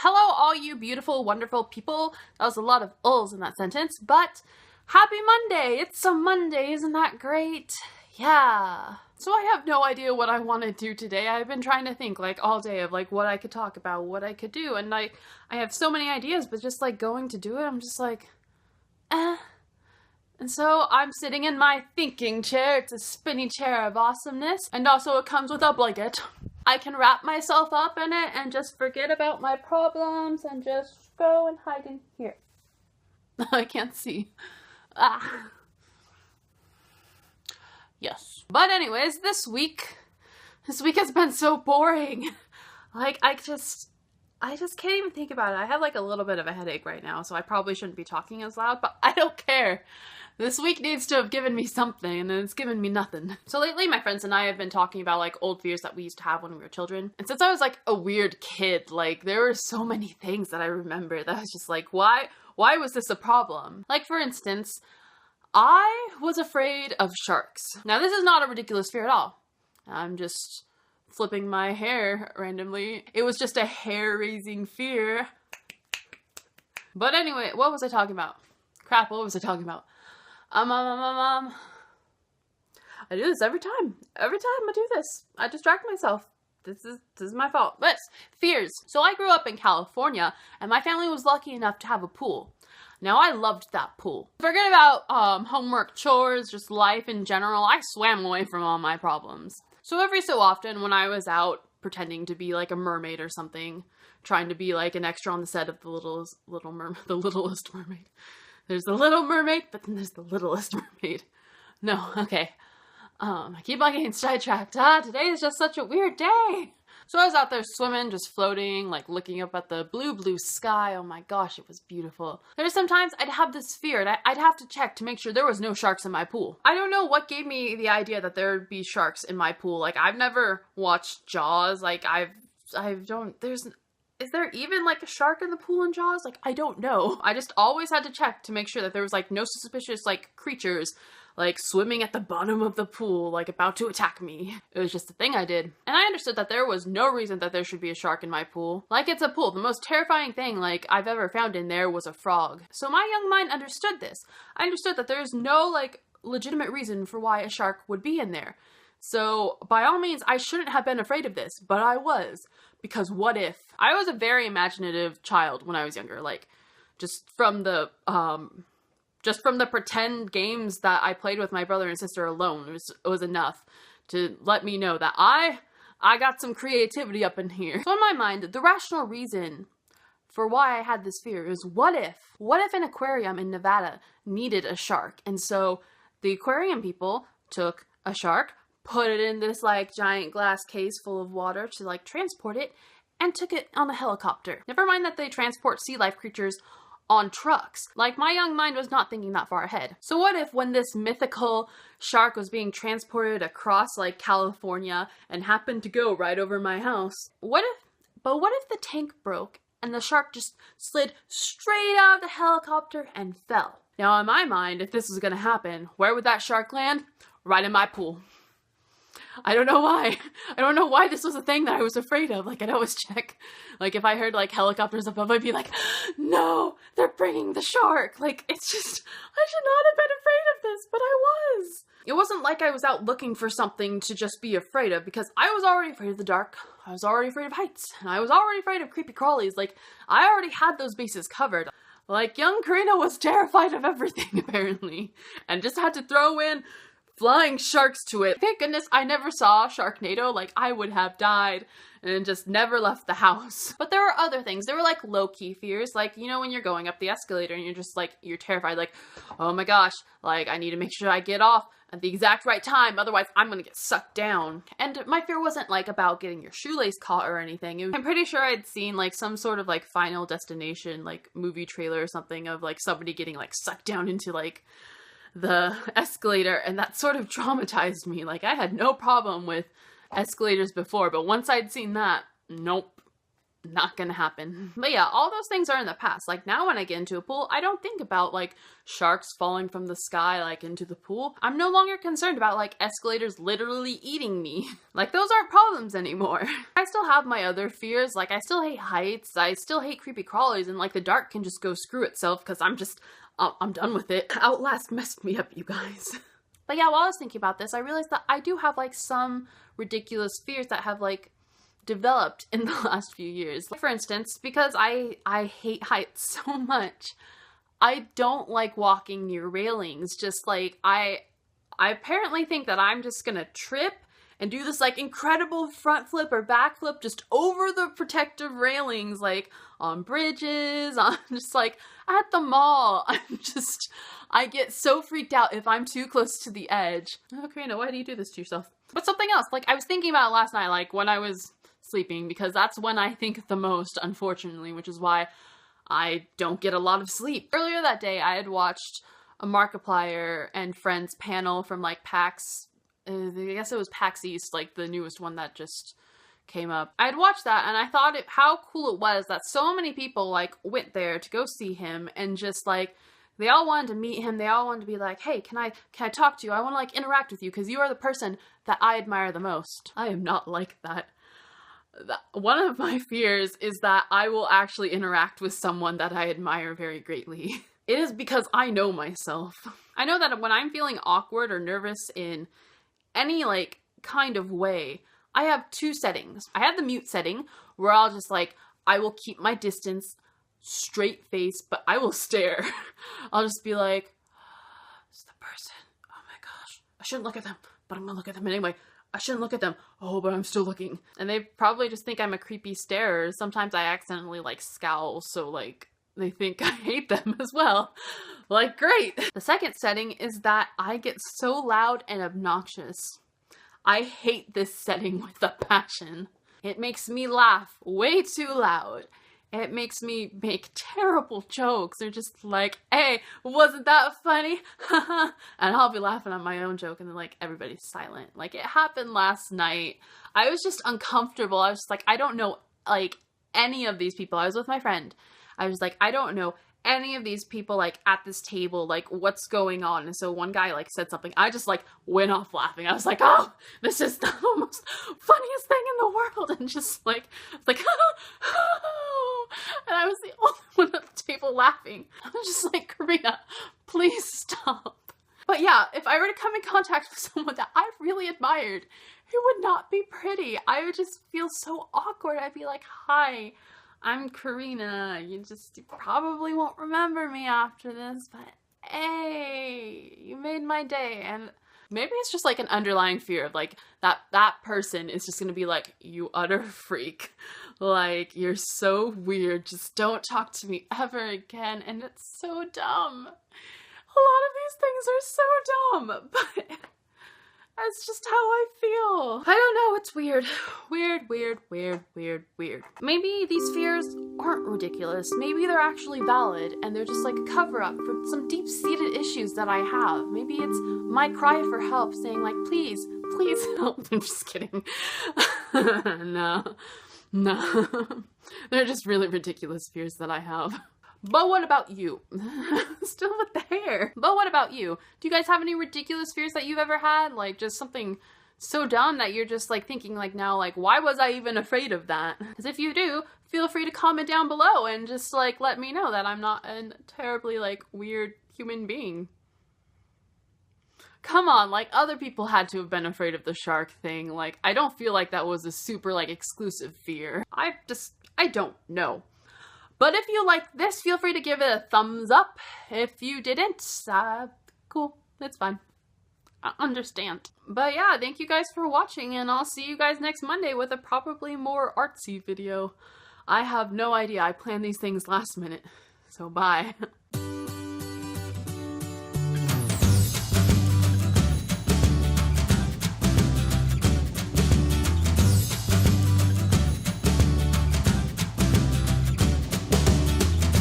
Hello, all you beautiful, wonderful people. That was a lot of ulls in that sentence, but happy Monday! It's a Monday, isn't that great? Yeah. So I have no idea what I want to do today. I've been trying to think like all day of like what I could talk about, what I could do, and I have so many ideas, but just like going to do it, I'm just like, eh. And so I'm sitting in my thinking chair. It's a spinny chair of awesomeness, and also it comes with a blanket. I can wrap myself up in it and just forget about my problems and just go and hide in here. I can't see. Ah. Yes. But anyways, this week has been so boring. Like, I just can't even think about it. I have like a little bit of a headache right now, so I probably shouldn't be talking as loud, but I don't care. This week needs to have given me something, and it's given me nothing. So lately, my friends and I have been talking about like old fears that we used to have when we were children. And since I was like a weird kid, like there were so many things that I remember that I was just like, why was this a problem? Like for instance, I was afraid of sharks. Now this is not a ridiculous fear at all. I'm just flipping my hair randomly. It was just a hair-raising fear. But anyway, what was I talking about? Crap, what was I talking about? I do this every time. Every time I do this, I distract myself. This is my fault. But fears. So I grew up in California, and my family was lucky enough to have a pool. Now I loved that pool. Forget about homework, chores, just life in general. I swam away from all my problems. So every so often when I was out pretending to be like a mermaid or something, trying to be like an extra on the set of the Littlest Mermaid. There's the Little Mermaid, but then there's the Littlest Mermaid. No, okay. I keep on getting sidetracked. Today is just such a weird day. So I was out there swimming, just floating, like looking up at the blue, blue sky. Oh my gosh, it was beautiful. There's sometimes I'd have this fear, and I'd have to check to make sure there was no sharks in my pool. I don't know what gave me the idea that there would be sharks in my pool. Like, I've never watched Jaws. Like, is there even like a shark in the pool in Jaws? Like, I don't know. I just always had to check to make sure that there was like no suspicious like creatures like swimming at the bottom of the pool, like about to attack me. It was just a thing I did. And I understood that there was no reason that there should be a shark in my pool. Like, it's a pool. The most terrifying thing like I've ever found in there was a frog. So my young mind understood this. I understood that there's no like legitimate reason for why a shark would be in there. So by all means, I shouldn't have been afraid of this, but I was. Because what if? I was a very imaginative child when I was younger, like just from the pretend games that I played with my brother and sister alone, it was enough to let me know that I got some creativity up in here. So in my mind, the rational reason for why I had this fear is what if an aquarium in Nevada needed a shark? And so the aquarium people took a shark, put it in this like giant glass case full of water to like transport it, and took it on a helicopter. Never mind that they transport sea life creatures on trucks. Like, my young mind was not thinking that far ahead. So what if when this mythical shark was being transported across like California and happened to go right over my house? What if the tank broke and the shark just slid straight out of the helicopter and fell? Now in my mind, if this was gonna happen, where would that shark land? Right in my pool. I don't know why. I don't know why this was a thing that I was afraid of. Like, I'd always check. Like, if I heard, like, helicopters above, I'd be like, no, they're bringing the shark. Like, it's just, I should not have been afraid of this, but I was. It wasn't like I was out looking for something to just be afraid of, because I was already afraid of the dark. I was already afraid of heights. And I was already afraid of creepy crawlies. Like, I already had those bases covered. Like, young Karina was terrified of everything, apparently. And just had to throw in flying sharks to it. Thank goodness I never saw Sharknado. Like, I would have died and just never left the house. But there were other things. There were like low-key fears. Like, you know, when you're going up the escalator and you're just like, you're terrified. Like, oh my gosh, like I need to make sure I get off at the exact right time. Otherwise I'm gonna get sucked down. And my fear wasn't like about getting your shoelace caught or anything. I'm pretty sure I'd seen like some sort of like Final Destination like movie trailer or something of like somebody getting like sucked down into like the escalator, and that sort of traumatized me. Like, I had no problem with escalators before, but once I'd seen that, nope. not gonna happen. But yeah, all those things are in the past. Like now when I get into a pool, I don't think about like sharks falling from the sky like into the pool. I'm no longer concerned about like escalators literally eating me. Like those aren't problems anymore. I still have my other fears. Like I still hate heights. I still hate creepy crawlies, and like the dark can just go screw itself because I'm done with it. Outlast messed me up, you guys. But yeah, while I was thinking about this, I realized that I do have like some ridiculous fears that have like developed in the last few years. For instance, because I hate heights so much, I don't like walking near railings. Just like I apparently think that I'm just gonna trip and do this like incredible front flip or back flip just over the protective railings, like on bridges, on just like at the mall. I get so freaked out if I'm too close to the edge. Oh, Karina, why do you do this to yourself? But something else, like I was thinking about it last night, like when I was sleeping, because that's when I think the most, unfortunately, which is why I don't get a lot of sleep. Earlier that day, I had watched a Markiplier and Friends panel from like PAX, I guess it was PAX East, like the newest one that just came up. I had watched that and I thought how cool it was that so many people like went there to go see him, and just like they all wanted to meet him. They all wanted to be like, hey, can I talk to you? I want to like interact with you because you are the person that I admire the most. I am not like that. One of my fears is that I will actually interact with someone that I admire very greatly. It is because I know myself. I know that when I'm feeling awkward or nervous in any like kind of way, I have two settings. I have the mute setting where I'll just like, I will keep my distance, straight face, but I will stare. I'll just be like, it's the person. Oh my gosh. I shouldn't look at them, but I'm gonna look at them anyway. I shouldn't look at them. Oh, but I'm still looking. And they probably just think I'm a creepy starer. Sometimes I accidentally like scowl, so like they think I hate them as well. Like, great. The second setting is that I get so loud and obnoxious. I hate this setting with a passion. It makes me laugh way too loud. It makes me make terrible jokes. They're just like, hey, wasn't that funny? And I'll be laughing at my own joke and then like everybody's silent. Like it happened last night. I was just uncomfortable. I was just like, I don't know like any of these people. I was with my friend. I was like, I don't know any of these people like at this table, like what's going on. And so one guy like said something. I just like went off laughing. I was like, oh, this is the most funniest thing in the world. And just like, and I was the only one at the table laughing. I was just like, Karina, please stop. But yeah, if I were to come in contact with someone that I really admired, it would not be pretty. I would just feel so awkward. I'd be like, hi, I'm Karina. You probably won't remember me after this, but hey, you made my day. And maybe it's just like an underlying fear of like that person is just gonna be like, you utter freak. Like, you're so weird. Just don't talk to me ever again. And it's so dumb. A lot of these things are so dumb, but that's just how I feel. I don't know, it's weird. Weird. Maybe these fears aren't ridiculous. Maybe they're actually valid and they're just like a cover-up for some deep-seated issues that I have. Maybe it's my cry for help saying like, please help. I'm just kidding. No. They're just really ridiculous fears that I have. But what about you? Still with the hair. But what about you? Do you guys have any ridiculous fears that you've ever had? Like just something so dumb that you're just like thinking like now, like, why was I even afraid of that? Because if you do, feel free to comment down below and just like let me know that I'm not a terribly like weird human being. Come on, like other people had to have been afraid of the shark thing. Like I don't feel like that was a super like exclusive fear. I don't know. But if you like this, feel free to give it a thumbs up. If you didn't, cool, it's fine. I understand. But yeah, thank you guys for watching, and I'll see you guys next Monday with a probably more artsy video. I have no idea. I plan these things last minute. So bye.